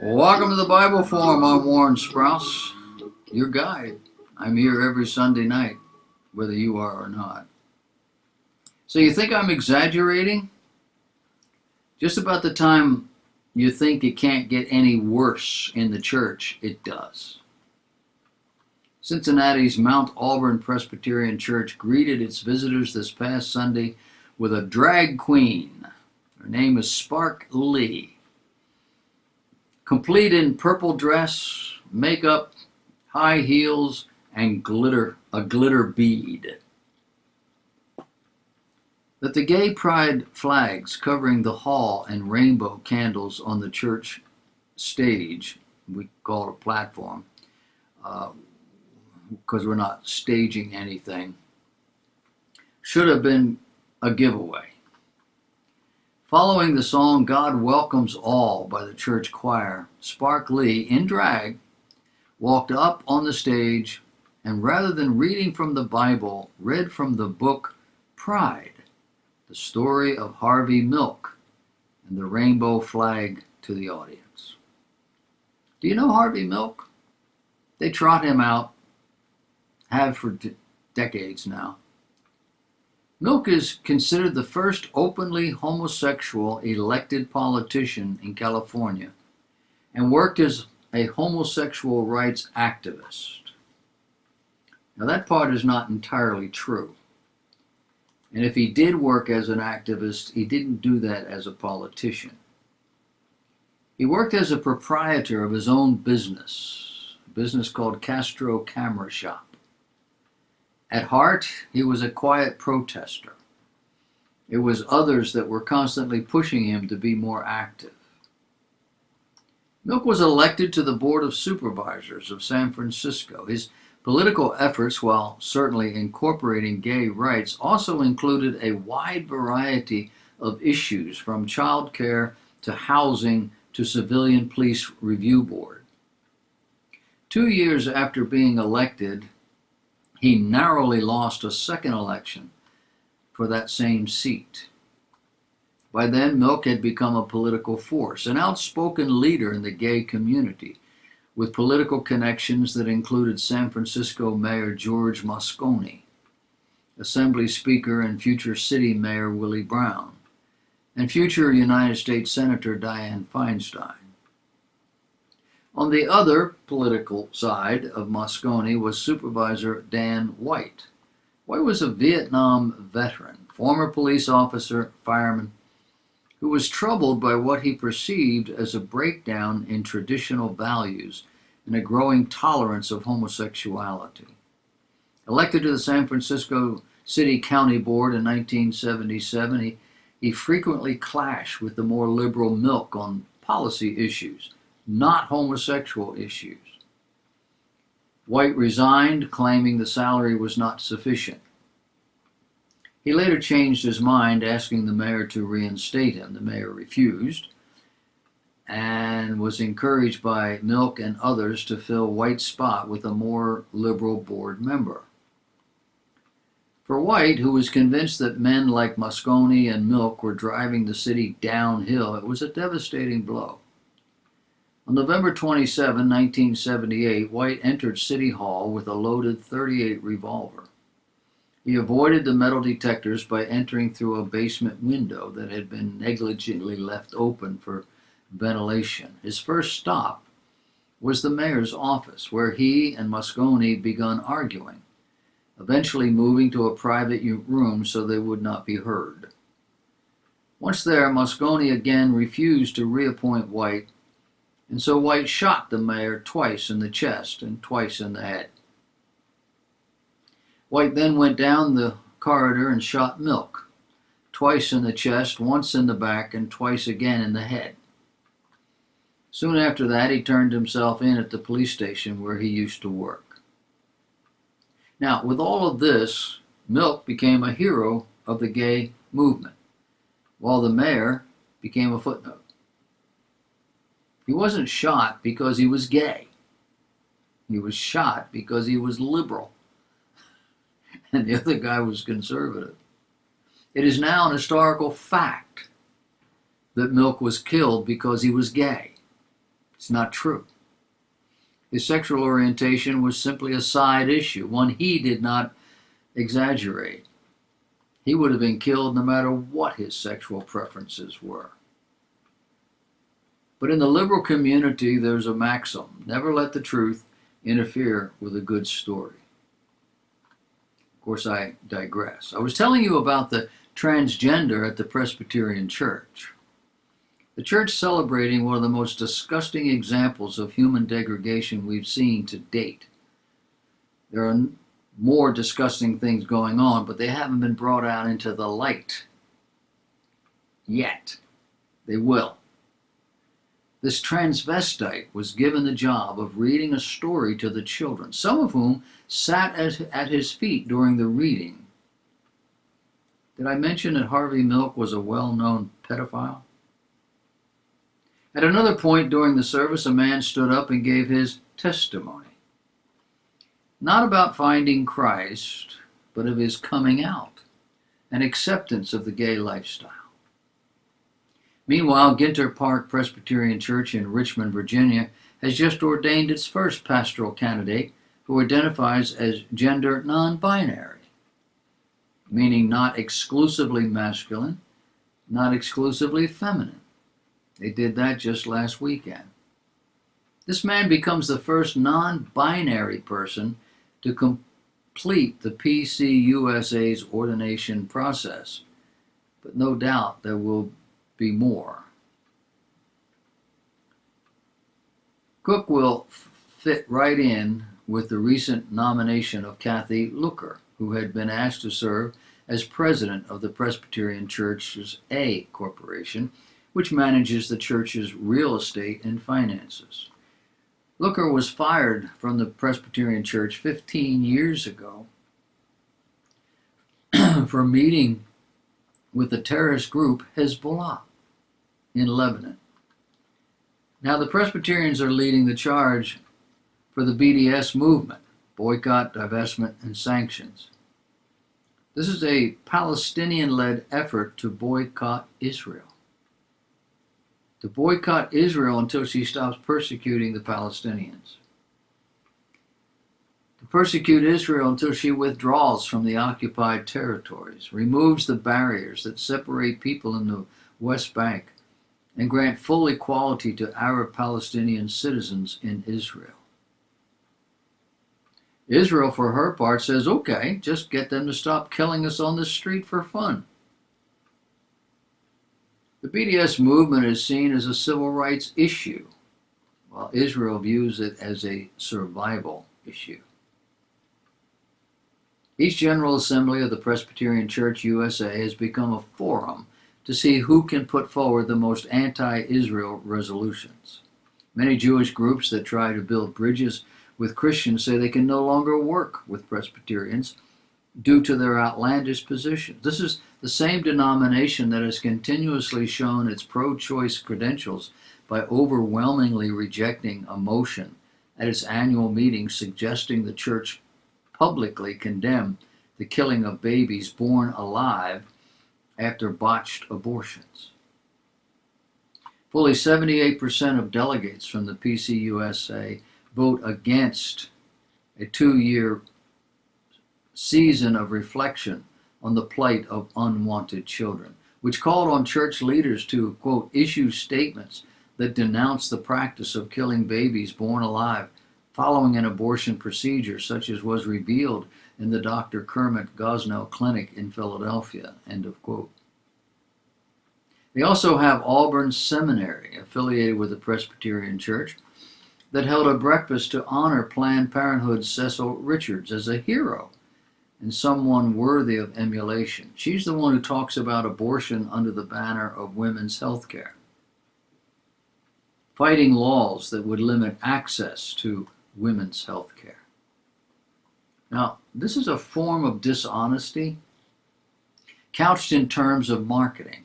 Welcome to the Bible Forum. I'm Warren Sprouse, your guide. I'm here every Sunday night, whether you are or not. So you think I'm exaggerating? Just about the time you think it can't get any worse in the church, it does. Cincinnati's Mount Albarn Presbyterian Church greeted its visitors this past Sunday with a drag queen. Her name is Spark Lee. Complete in purple dress, makeup, high heels, and a glitter bead. That the gay pride flags covering the hall and rainbow candles on the church stage, we call it a platform, because we're not staging anything, should have been a giveaway. Following the song God Welcomes All by the church choir, Spark Lee, in drag, walked up on the stage and rather than reading from the Bible, read from the book Pride, the story of Harvey Milk and the rainbow flag to the audience. Do you know Harvey Milk? They trot him out, have for decades now. Milk is considered the first openly homosexual elected politician in California and worked as a homosexual rights activist. Now that part is not entirely true. And if he did work as an activist, he didn't do that as a politician. He worked as a proprietor of his own business, a business called Castro Camera Shop. At heart, he was a quiet protester. It was others that were constantly pushing him to be more active. Milk was elected to the Board of Supervisors of San Francisco. His political efforts, while certainly incorporating gay rights, also included a wide variety of issues from child care to housing to civilian police review board. 2 years after being elected, he narrowly lost a second election for that same seat. By then, Milk had become a political force, an outspoken leader in the gay community, with political connections that included San Francisco Mayor George Moscone, Assembly Speaker and future City Mayor Willie Brown, and future United States Senator Dianne Feinstein. On the other political side of Moscone was Supervisor Dan White. White was a Vietnam veteran, former police officer, fireman, who was troubled by what he perceived as a breakdown in traditional values and a growing tolerance of homosexuality. Elected to the San Francisco City County Board in 1977, he frequently clashed with the more liberal Milk on policy issues, not homosexual issues. White resigned, claiming the salary was not sufficient. He later changed his mind, asking the mayor to reinstate him. The mayor refused and was encouraged by Milk and others to fill White's spot with a more liberal board member. For White, who was convinced that men like Moscone and Milk were driving the city downhill, it was a devastating blow. On November 27, 1978, White entered City Hall with a loaded .38 revolver. He avoided the metal detectors by entering through a basement window that had been negligently left open for ventilation. His first stop was the mayor's office, where he and Moscone began arguing, eventually moving to a private room so they would not be heard. Once there, Moscone again refused to reappoint White, and so White shot the mayor twice in the chest and twice in the head. White then went down the corridor and shot Milk, twice in the chest, once in the back, and twice again in the head. Soon after that, he turned himself in at the police station where he used to work. Now, with all of this, Milk became a hero of the gay movement, while the mayor became a footnote. He wasn't shot because he was gay. He was shot because he was liberal. And the other guy was conservative. It is now an historical fact that Milk was killed because he was gay. It's not true. His sexual orientation was simply a side issue, one he did not exaggerate. He would have been killed no matter what his sexual preferences were. But in the liberal community, there's a maxim: never let the truth interfere with a good story. Of course, I digress. I was telling you about the transgender at the Presbyterian Church. The church celebrating one of the most disgusting examples of human degradation we've seen to date. There are more disgusting things going on, but they haven't been brought out into the light yet. They will. This transvestite was given the job of reading a story to the children, some of whom sat at his feet during the reading. Did I mention that Harvey Milk was a well-known pedophile? At another point during the service, a man stood up and gave his testimony. Not about finding Christ, but of his coming out and acceptance of the gay lifestyle. Meanwhile, Ginter Park Presbyterian Church in Richmond, Virginia, has just ordained its first pastoral candidate who identifies as gender non-binary, meaning not exclusively masculine, not exclusively feminine. They did that just last weekend. This man becomes the first non-binary person to complete the PCUSA's ordination process, but no doubt there will be more. Cook will fit right in with the recent nomination of Kathy Looker, who had been asked to serve as president of the Presbyterian Church A Corporation, which manages the church's real estate and finances. Looker was fired from the Presbyterian Church 15 years ago for meeting with the terrorist group Hezbollah in Lebanon. Now the Presbyterians are leading the charge for the BDS movement, boycott, divestment, and sanctions. This is a Palestinian-led effort to boycott Israel. To boycott Israel until she stops persecuting the Palestinians. To persecute Israel until she withdraws from the occupied territories, removes the barriers that separate people in the West Bank, and grant full equality to Arab Palestinian citizens in Israel. Israel, for her part, says, okay, just get them to stop killing us on the street for fun. The BDS movement is seen as a civil rights issue, while Israel views it as a survival issue. Each General Assembly of the Presbyterian Church USA has become a forum to see who can put forward the most anti-Israel resolutions. Many Jewish groups that try to build bridges with Christians say they can no longer work with Presbyterians due to their outlandish position. This is the same denomination that has continuously shown its pro-choice credentials by overwhelmingly rejecting a motion at its annual meeting suggesting the church publicly condemn the killing of babies born alive after botched abortions. Fully 78% of delegates from the PCUSA vote against a 2-year season of reflection on the plight of unwanted children, which called on church leaders to, quote, issue statements that denounce the practice of killing babies born alive following an abortion procedure such as was revealed in the Dr. Kermit Gosnell Clinic in Philadelphia, end of quote. They also have Albarn Seminary, affiliated with the Presbyterian Church, that held a breakfast to honor Planned Parenthood's Cecil Richards as a hero and someone worthy of emulation. She's the one who talks about abortion under the banner of women's health care, fighting laws that would limit access to women's health care. Now, this is a form of dishonesty couched in terms of marketing.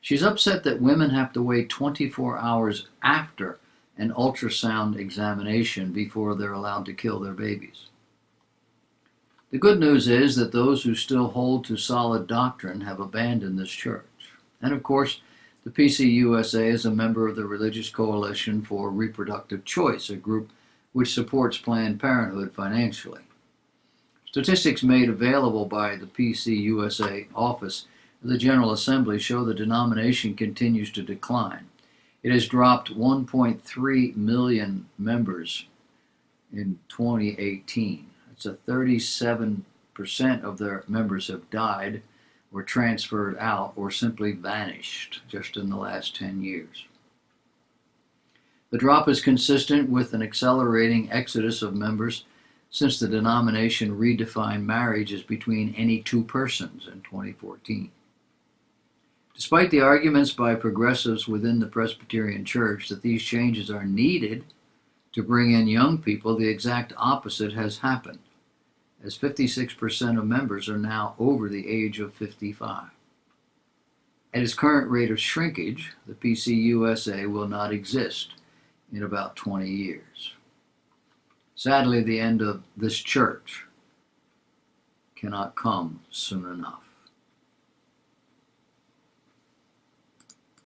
She's upset that women have to wait 24 hours after an ultrasound examination before they're allowed to kill their babies. The good news is that those who still hold to solid doctrine have abandoned this church. And of course, The PCUSA is a member of the Religious Coalition for Reproductive Choice, a group which supports Planned Parenthood financially. Statistics made available by the PCUSA office of the General Assembly show the denomination continues to decline. It has dropped 1.3 million members in 2018. It's a 37% of their members have died or transferred out or simply vanished just in the last 10 years. The drop is consistent with an accelerating exodus of members since the denomination redefined marriage as between any two persons in 2014. Despite the arguments by progressives within the Presbyterian Church that these changes are needed to bring in young people, the exact opposite has happened, as 56% of members are now over the age of 55. At its current rate of shrinkage, the PCUSA will not exist in about 20 years. Sadly, the end of this church cannot come soon enough.